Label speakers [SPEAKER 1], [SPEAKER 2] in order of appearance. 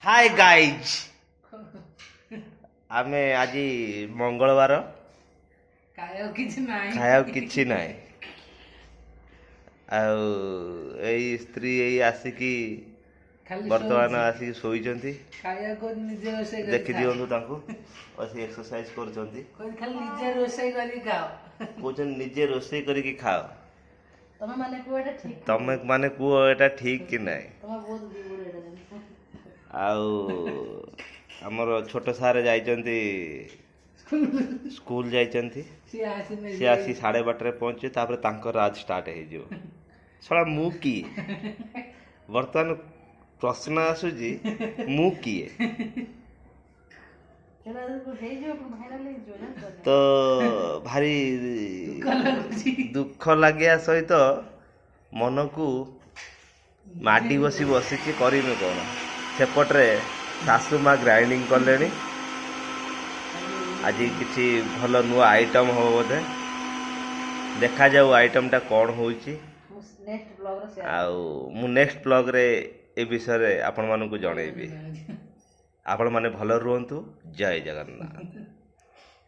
[SPEAKER 1] Hi guys आमे आज मंगलवार खाया किछि नाय स्त्री आसिकी वर्तमान आसिकी सोईचंती देखि दियंतु तांको बस एक्सरसाइज करचंती निजे रोषेई करिकी खाओ तमे माने कुओ एटा ठीक कि नाय आमर छोट सारे जाइचंती स्कूल जाइचंती सी आसी 12:30 पहुंचे तापर तांकर राज स्टार्ट हे जो छड़ा मु की वर्तमान प्रश्न आसुजी मु किए तो भारी दुख लगे सहित मन को माडी बसी बसिकी करिमे कौन सेपटे सासू माँ ग्राइंडिंग कले आज किसी भल नुआ आइटम हम बोधे देखा जाऊ आइटम टा कौन हो नेक्स्ट ब्लॉग रे ए विषय आपण मानू जनइबी आपण माने भल रुहंतु जय जगन्नाथ।